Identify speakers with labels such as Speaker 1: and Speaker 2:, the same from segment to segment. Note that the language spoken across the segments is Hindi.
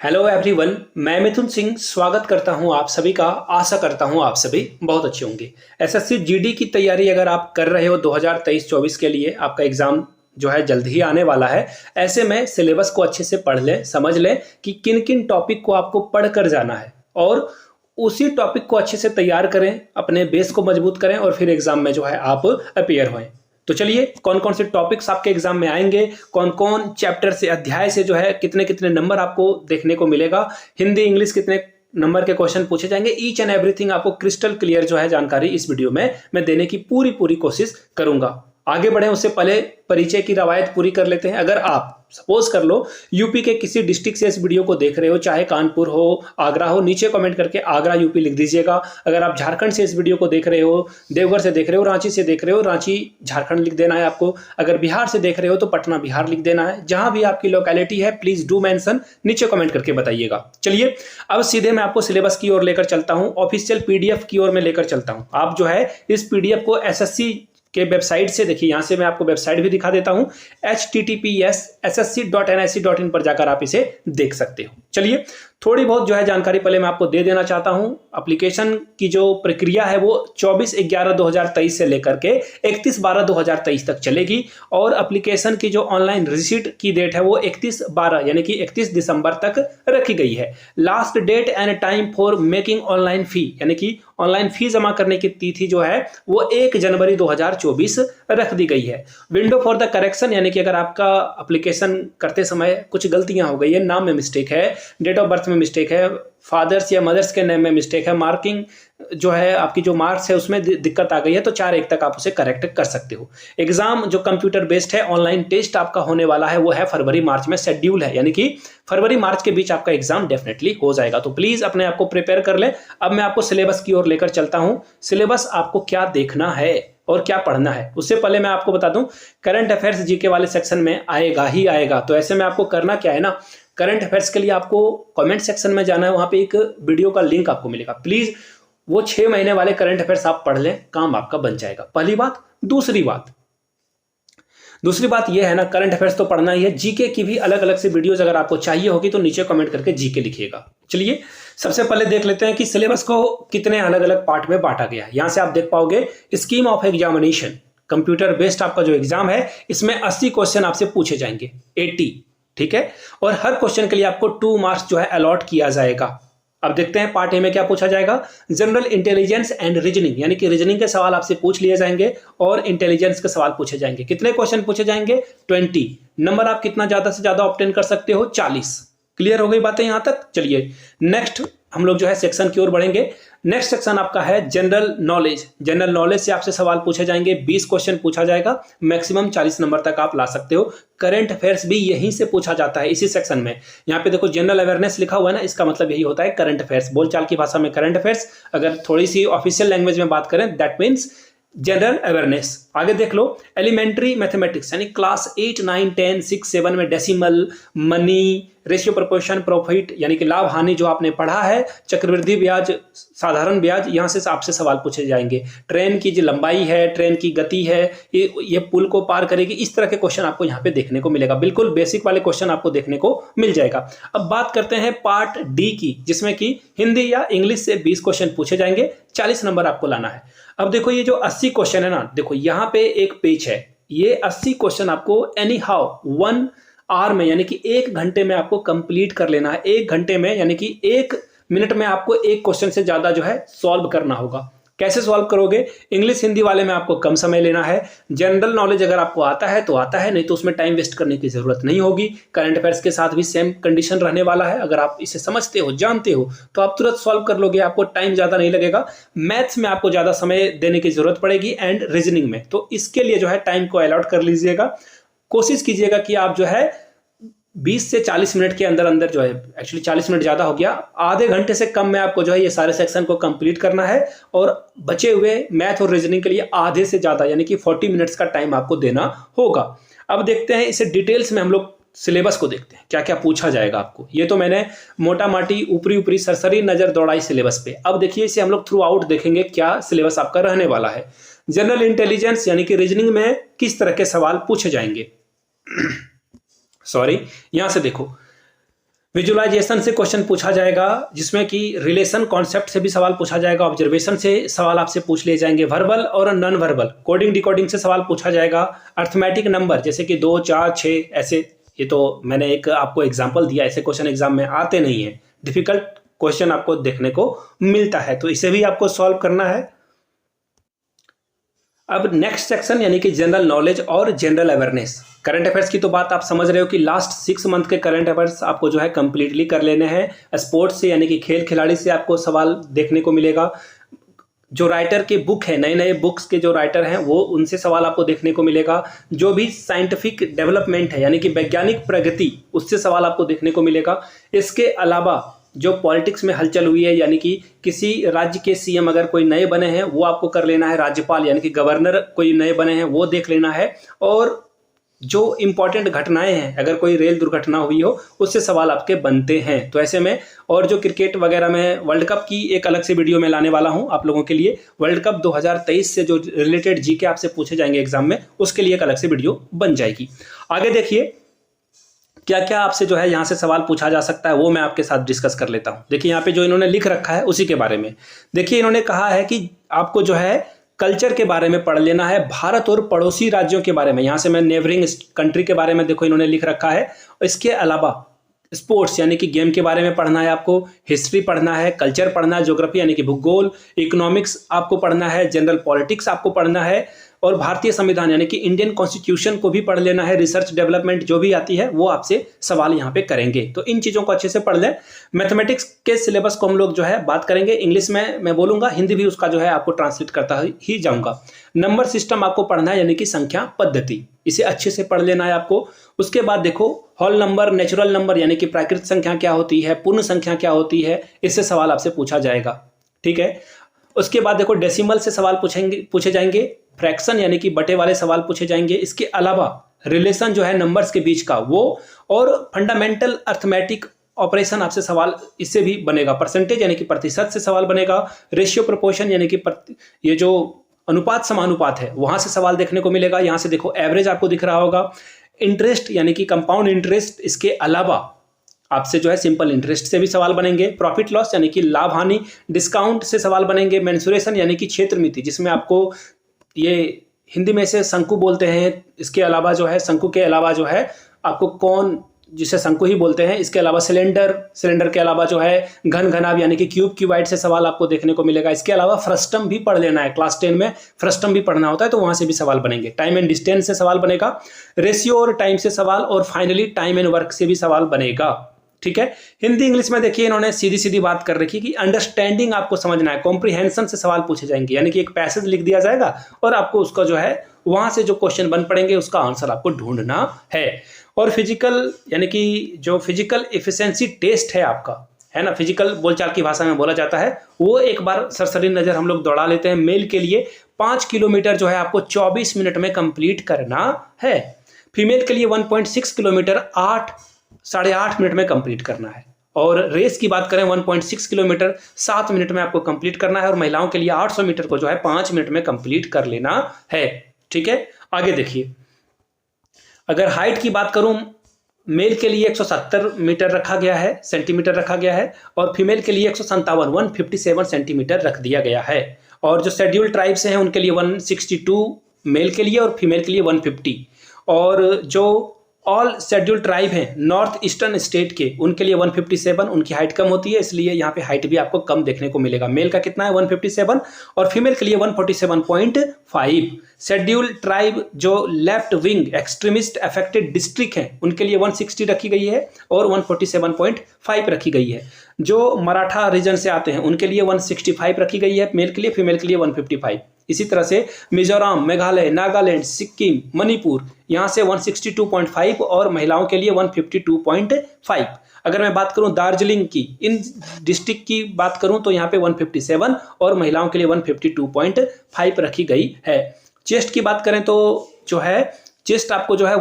Speaker 1: हेलो एवरीवन, मैं मिथुन सिंह स्वागत करता हूं आप सभी का। आशा करता हूं आप सभी बहुत अच्छे होंगे। एसएससी जीडी की तैयारी अगर आप कर रहे हो 2023-24 के लिए, आपका एग्जाम जो है जल्द ही आने वाला है। ऐसे में सिलेबस को अच्छे से पढ़ लें, समझ लें कि किन किन टॉपिक को आपको पढ़ कर जाना है और उसी टॉपिक को अच्छे से तैयार करें, अपने बेस को मजबूत करें और फिर एग्जाम में जो है आप अपियर होएं। तो चलिए, कौन कौन से टॉपिक्स आपके एग्जाम में आएंगे, कौन कौन चैप्टर से, अध्याय से जो है कितने कितने नंबर आपको देखने को मिलेगा, हिंदी इंग्लिश कितने नंबर के क्वेश्चन पूछे जाएंगे, ईच एंड एवरीथिंग आपको क्रिस्टल क्लियर जो है जानकारी इस वीडियो में मैं देने की पूरी कोशिश करूंगा। आगे बढ़े उससे पहले परिचय की रवायत पूरी कर लेते हैं। अगर आप सपोज कर लो यूपी के किसी डिस्ट्रिक्ट से इस वीडियो को देख रहे हो, चाहे कानपुर हो, आगरा हो, नीचे कमेंट करके आगरा यूपी लिख दीजिएगा। अगर आप झारखंड से इस वीडियो को देख रहे हो, देवघर से देख रहे हो, रांची से देख रहे हो, रांची झारखंड लिख देना है आपको। अगर बिहार से देख रहे हो तो पटना बिहार लिख देना है। जहां भी आपकी लोकेलिटी है प्लीज डू मेंशन, नीचे कमेंट करके बताइएगा। चलिए, अब सीधे मैं आपको सिलेबस की ओर लेकर चलता हूं, ऑफिशियल पीडीएफ की ओर में लेकर चलता हूं। आप जो है इस पीडीएफ को एसएससी के वेबसाइट से देखिए, यहां से मैं आपको वेबसाइट भी दिखा देता हूं, https://ssc.nic.in पर जाकर आप इसे देख सकते हो। चलिए, थोड़ी बहुत जो है जानकारी पहले मैं आपको दे देना चाहता हूं। एप्लीकेशन की जो प्रक्रिया है वो 24/11/2023 से लेकर के 31/12/2023 तक चलेगी और एप्लीकेशन की जो ऑनलाइन रिसीट की डेट है वो 31/12 यानी कि 31 दिसंबर तक रखी गई है। Last date and time for making online fee यानी कि ऑनलाइन फी जमा करने की तिथि जो है वो 1 जनवरी 2024 रख दी गई है। विंडो फॉर द करेक्शन यानी कि अगर आपका एप्लीकेशन करते समय कुछ गलतियां हो गई है, नाम में मिस्टेक है, डेट ऑफ बर्थ में मिस्टेक है, फादर्स या मदर्स के नेम में मिस्टेक है, मार्किंग जो है आपकी जो मार्क्स है उसमें दिक्कत आ गई है, तो 4/1 तक आप उसे करेक्ट कर सकते हो। एग्जाम जो कंप्यूटर बेस्ड है, ऑनलाइन टेस्ट आपका होने वाला है वो है फरवरी मार्च में, शेड्यूल है यानी कि फरवरी मार्च के बीच आपका एग्जाम डेफिनेटली हो जाएगा। तो प्लीज अपने आप को प्रिपेयर कर ले। अब मैं आपको सिलेबस की ओर लेकर चलता हूं। सिलेबस आपको क्या देखना है और क्या पढ़ना है, उससे पहले मैं आपको बता दूं, करंट अफेयर्स जीके वाले सेक्शन में आएगा ही आएगा। तो ऐसे में आपको करना क्या है ना, करंट अफेयर्स के लिए आपको कमेंट सेक्शन में जाना है, वहां पे एक वीडियो का लिंक आपको मिलेगा। प्लीज वो 6 महीने वाले करंट अफेयर्स आप पढ़ लें, काम आपका बन जाएगा। पहली बात। दूसरी बात यह है ना, करंट अफेयर्स तो पढ़ना ही है, जीके की भी अलग अलग से वीडियोस अगर आपको चाहिए होगी तो नीचे कमेंट करके जीके लिखिएगा। चलिए, सबसे पहले देख लेते हैं कि सिलेबस को कितने अलग अलग पार्ट में बांटा गया है। यहां से आप देख पाओगे scheme of examination, computer based आपका जो एग्जाम है इसमें 80 क्वेश्चन आपसे पूछे जाएंगे, 80, ठीक है। और हर क्वेश्चन के लिए आपको 2 मार्क्स जो है अलॉट किया जाएगा। अब देखते हैं पार्ट ए में क्या पूछा जाएगा। जनरल इंटेलिजेंस एंड रीजनिंग यानी कि रीजनिंग के सवाल आपसे पूछ लिए जाएंगे और इंटेलिजेंस के सवाल पूछे जाएंगे। कितने क्वेश्चन पूछे जाएंगे? 20। नंबर आप कितना ज्यादा से ज्यादा ऑब्टेन कर सकते हो? 40। क्लियर हो गई बातें यहां तक? चलिए, नेक्स्ट हम लोग जो है सेक्शन की ओर बढ़ेंगे। नेक्स्ट सेक्शन आपका है जनरल नॉलेज। जनरल नॉलेज से आपसे सवाल पूछे जाएंगे, 20 क्वेश्चन पूछा जाएगा, मैक्सिमम 40 नंबर तक आप ला सकते हो। करंट अफेयर्स भी यहीं से पूछा जाता है, इसी सेक्शन में। यहाँ पे देखो जनरल अवेयरनेस लिखा हुआ है ना, इसका मतलब यही होता है करंट अफेयर्स, बोलचाल की भाषा में करंट अफेयर्स। अगर थोड़ी सी ऑफिशियल लैंग्वेज में बात करें दैट मीन्स जनरल अवेयरनेस। आगे देख लो, एलिमेंट्री मैथमेटिक्स यानी क्लास 8, 9, 10, 6, 7 में decimal, money, ratio, proportion, profit यानी कि लाभ हानि जो आपने पढ़ा है, चक्रवृद्धि ब्याज, साधारण ब्याज, यहां से आपसे सवाल पूछे जाएंगे। ट्रेन की जो लंबाई है, ट्रेन की गति है, ये पुल को पार करेगी, इस तरह के क्वेश्चन आपको यहाँ पे देखने को मिलेगा। बिल्कुल बेसिक वाले क्वेश्चन आपको देखने को मिल जाएगा। अब बात करते हैं पार्ट डी की, जिसमें कि हिंदी या इंग्लिश से 20 क्वेश्चन पूछे जाएंगे, 40 नंबर आपको लाना है। अब देखो ये जो 80 क्वेश्चन है ना, देखो यहाँ पे एक पेज है, ये 80 क्वेश्चन आपको एनी हाउ 1 आवर में यानी कि 1 घंटे में आपको कंप्लीट कर लेना है। 1 घंटे में यानी कि 1 मिनट में आपको एक क्वेश्चन से ज्यादा जो है सॉल्व करना होगा। कैसे सॉल्व करोगे? इंग्लिश हिंदी वाले में आपको कम समय लेना है। जनरल नॉलेज अगर आपको आता है तो आता है, नहीं तो उसमें टाइम वेस्ट करने की जरूरत नहीं होगी। करंट अफेयर्स के साथ भी सेम कंडीशन रहने वाला है। अगर आप इसे समझते हो, जानते हो, तो आप तुरंत सॉल्व कर लोगे, आपको टाइम ज्यादा नहीं लगेगा। मैथ्स में आपको ज्यादा समय देने की जरूरत पड़ेगी एंड रीजनिंग में, तो इसके लिए जो है टाइम को अलॉट कर लीजिएगा। कोशिश कीजिएगा कि आप जो है 20 से 40 मिनट के अंदर अंदर जो है, एक्चुअली 40 मिनट ज्यादा हो गया, आधे घंटे से कम में आपको जो है ये सारे सेक्शन को कंप्लीट करना है और बचे हुए मैथ और रीजनिंग के लिए आधे से ज्यादा यानी कि 40 मिनट्स का टाइम आपको देना होगा। अब देखते हैं इसे डिटेल्स में, हम लोग सिलेबस को देखते हैं क्या क्या पूछा जाएगा आपको। ये तो मैंने मोटा माटी ऊपरी सरसरी नजर दौड़ाई सिलेबस पे। अब देखिए इसे हम लोग थ्रू आउट देखेंगे क्या सिलेबस आपका रहने वाला है। जनरल इंटेलिजेंस यानी कि रीजनिंग में किस तरह के सवाल पूछे जाएंगे। सॉरी, यहां से देखो, विजुअलाइजेशन से क्वेश्चन पूछा जाएगा, जिसमें कि रिलेशन कॉन्सेप्ट से भी सवाल पूछा जाएगा, ऑब्जर्वेशन से सवाल आपसे पूछ लिए जाएंगे, वर्बल और नॉन वर्बल कोडिंग डिकोडिंग से सवाल पूछा जाएगा, अर्थमेटिक नंबर जैसे कि 2, 4, 6 ऐसे। ये तो मैंने एक आपको एग्जाम्पल दिया, ऐसे क्वेश्चन एग्जाम में आते नहीं है, डिफिकल्ट क्वेश्चन आपको देखने को मिलता है, तो इसे भी आपको सॉल्व करना है। अब नेक्स्ट सेक्शन यानी कि जनरल नॉलेज और जनरल अवेयरनेस। करंट अफेयर्स की तो बात आप समझ रहे हो कि लास्ट 6 मंथ के करंट अफेयर्स आपको जो है कंप्लीटली कर लेने हैं। स्पोर्ट्स से यानी कि खेल खिलाड़ी से आपको सवाल देखने को मिलेगा। जो राइटर के बुक है, नए नए बुक्स के जो राइटर हैं वो, उनसे सवाल आपको देखने को मिलेगा। जो भी साइंटिफिक डेवलपमेंट है यानी कि वैज्ञानिक प्रगति, उससे सवाल आपको देखने को मिलेगा। इसके अलावा जो पॉलिटिक्स में हलचल हुई है, यानी कि किसी राज्य के सीएम अगर कोई नए बने हैं वो आपको कर लेना है। राज्यपाल यानी कि गवर्नर कोई नए बने हैं वो देख लेना है। और जो इंपॉर्टेंट घटनाएं हैं, अगर कोई रेल दुर्घटना हुई हो उससे सवाल आपके बनते हैं। तो ऐसे में, और जो क्रिकेट वगैरह में वर्ल्ड कप की एक अलग से वीडियो में लाने वाला हूं आप लोगों के लिए। वर्ल्ड कप 2023 से जो रिलेटेड जीके आपसे पूछे जाएंगे एग्जाम में, उसके लिए एक अलग से वीडियो बन जाएगी। आगे देखिए क्या क्या आपसे जो है यहाँ से सवाल पूछा जा सकता है, वो मैं आपके साथ डिस्कस कर लेता हूँ। देखिए यहाँ पे जो इन्होंने लिख रखा है उसी के बारे में। देखिए इन्होंने कहा है कि आपको जो है कल्चर के बारे में पढ़ लेना है, भारत और पड़ोसी राज्यों के बारे में। यहाँ से मैं नेबरिंग कंट्री के बारे में देखो इन्होंने लिख रखा है। इसके अलावा स्पोर्ट्स यानी कि गेम के बारे में पढ़ना है आपको, हिस्ट्री पढ़ना है, कल्चर पढ़ना है, ज्योग्राफी यानी कि भूगोल, इकोनॉमिक्स आपको पढ़ना है, जनरल पॉलिटिक्स आपको पढ़ना है, और भारतीय संविधान यानी कि इंडियन कॉन्स्टिट्यूशन को भी पढ़ लेना है। रिसर्च डेवलपमेंट जो भी आती है वो आपसे सवाल यहाँ पे करेंगे, तो इन चीज़ों को अच्छे से पढ़ लें। मैथमेटिक्स के सिलेबस को हम लोग जो है बात करेंगे, इंग्लिश में मैं बोलूँगा, हिंदी भी उसका जो है आपको ट्रांसलेट करता ही जाऊँगा। नंबर सिस्टम आपको पढ़ना है यानी कि संख्या पद्धति, इसे अच्छे से पढ़ लेना है आपको। उसके बाद देखो होल नंबर, नेचुरल नंबर यानी कि प्राकृतिक संख्या क्या होती है, पूर्ण संख्या क्या होती है, इससे सवाल आपसे पूछा जाएगा। ठीक है। उसके बाद देखो डेसिमल से सवाल पूछे जाएंगे, फ्रैक्शन यानी कि बटे वाले सवाल पूछे जाएंगे। इसके अलावा रिलेशन जो है नंबर्स के बीच का वो, और फंडामेंटल अर्थमेटिक ऑपरेशन आपसे सवाल इससे भी बनेगा। परसेंटेज यानी कि प्रतिशत से सवाल बनेगा। रेशियो प्रोपोर्शन यानी कि ये जो अनुपात समानुपात है वहां से सवाल देखने को मिलेगा। यहाँ से देखो एवरेज आपको दिख रहा होगा। इंटरेस्ट यानी कि कंपाउंड इंटरेस्ट, इसके अलावा आपसे जो है सिंपल इंटरेस्ट से भी सवाल बनेंगे। प्रॉफिट लॉस यानी कि लाभ हानि, डिस्काउंट से सवाल बनेंगे। मेंसुरेशन यानी कि क्षेत्र मिति, जिसमें आपको ये हिंदी में से शंकु बोलते हैं। इसके अलावा जो है शंकु के अलावा जो है आपको कौन, जिसे शंकु ही बोलते हैं। इसके अलावा सिलेंडर के अलावा जो है घन घनाभ यानी कि क्यूबाइड से सवाल आपको देखने को मिलेगा। इसके अलावा फ्रस्टम भी पढ़ लेना है, क्लास 10 में फ्रस्टम भी पढ़ना होता है, तो वहां से भी सवाल बनेंगे। टाइम एंड डिस्टेंस से सवाल बनेगा, रेशियो और टाइम से सवाल, और फाइनली टाइम एंड वर्क से भी सवाल बनेगा। ठीक है। हिंदी इंग्लिश में देखिए इन्होंने सीधी सीधी बात कर रखी कि अंडरस्टैंडिंग आपको समझना है। कॉम्प्रिहेंशन से सवाल पूछे जाएंगे, यानी कि एक पैसेज लिख दिया जाएगा और आपको उसका जो है वहां से जो क्वेश्चन बन पड़ेंगे उसका आंसर आपको ढूंढना है। और फिजिकल यानी कि जो फिजिकल एफिशिएंसी टेस्ट है आपका, है ना, फिजिकल बोलचाल की भाषा में बोला जाता है, वो एक बार सरसरी नजर हम लोग दौड़ा लेते हैं। मेल के लिए 5 किलोमीटर जो है आपको 24 मिनट में कंप्लीट करना है। फीमेल के लिए 1.6 किलोमीटर 8.5 मिनट में कंप्लीट करना है। और रेस की बात करें 1.6 किलोमीटर 7 मिनट में आपको कंप्लीट करना है। और महिलाओं के लिए 800 मीटर को जो है 5 मिनट में कंप्लीट कर लेना है। ठीक है। आगे देखिए, अगर हाइट की बात करूं, मेल के लिए 170 मीटर रखा गया है, सेंटीमीटर रखा गया है, और फीमेल के लिए 157 सेंटीमीटर रख दिया गया है। और जो शेड्यूल्ड ट्राइब्स हैं उनके लिए 162 मेल के लिए और फीमेल के लिए 150। और जो ऑल शेड्यूल्ड ट्राइब हैं नॉर्थ ईस्टर्न स्टेट के, उनके लिए 157, उनकी हाइट कम होती है, इसलिए यहाँ पे हाइट भी आपको कम देखने को मिलेगा। मेल का कितना है 157 और फीमेल के लिए 147.5। शेड्यूल्ड ट्राइब जो left wing extremist affected district हैं उनके लिए 160 रखी गई है और 147.5 रखी गई है। जो मराठा रीजन से आते हैं उनके लिए 165 रखी गई है मेल के लिए, फीमेल के लिए 155। इसी तरह से मिजोरम, मेघालय, नागालैंड, सिक्किम, मणिपुर, यहाँ से 162.5 और महिलाओं के लिए 152.5। अगर मैं बात करूं दार्जिलिंग की, इन डिस्ट्रिक्ट की बात करूं तो यहाँ पे 157 और महिलाओं के लिए 152.5 रखी गई है। चेस्ट की बात करें तो जो है चेस्ट आपको जो है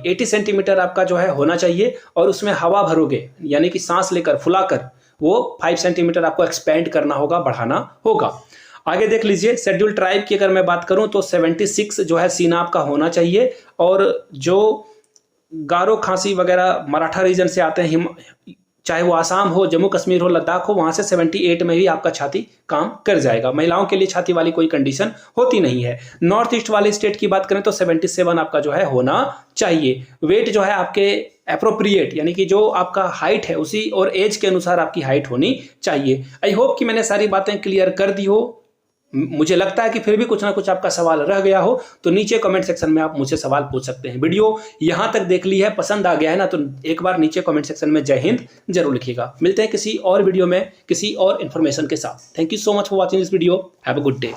Speaker 1: 80 सेंटीमीटर आपका जो है होना चाहिए, और उसमें हवा भरोगे यानी कि सांस लेकर फुलाकर वो 5 सेंटीमीटर आपको एक्सपेंड करना होगा, बढ़ाना होगा। आगे देख लीजिए, शेड्यूल्ड ट्राइब की अगर मैं बात करूं तो 76 जो है सीना आपका होना चाहिए, और जो गारो खासी वगैरह मराठा रीजन से आते हैं, चाहे वो आसाम हो, जम्मू कश्मीर हो, लद्दाख हो, वहाँ से 78 में भी आपका छाती काम कर जाएगा। महिलाओं के लिए छाती वाली कोई कंडीशन होती नहीं है। नॉर्थ ईस्ट वाले स्टेट की बात करें तो 77 आपका जो है होना चाहिए। वेट जो है आपके एप्रोप्रिएट, यानी कि जो आपका हाइट है उसी और एज के अनुसार आपकी हाइट होनी चाहिए। आई होप कि मैंने सारी बातें क्लियर कर दी हो। मुझे लगता है कि फिर भी कुछ ना कुछ आपका सवाल रह गया हो तो नीचे कमेंट सेक्शन में आप मुझसे सवाल पूछ सकते हैं। वीडियो यहां तक देख ली है, पसंद आ गया है ना, तो एक बार नीचे कमेंट सेक्शन में जय हिंद जरूर लिखिएगा। मिलते हैं किसी और वीडियो में किसी और इन्फॉर्मेशन के साथ। Thank you so much for watching this video. Have a good day.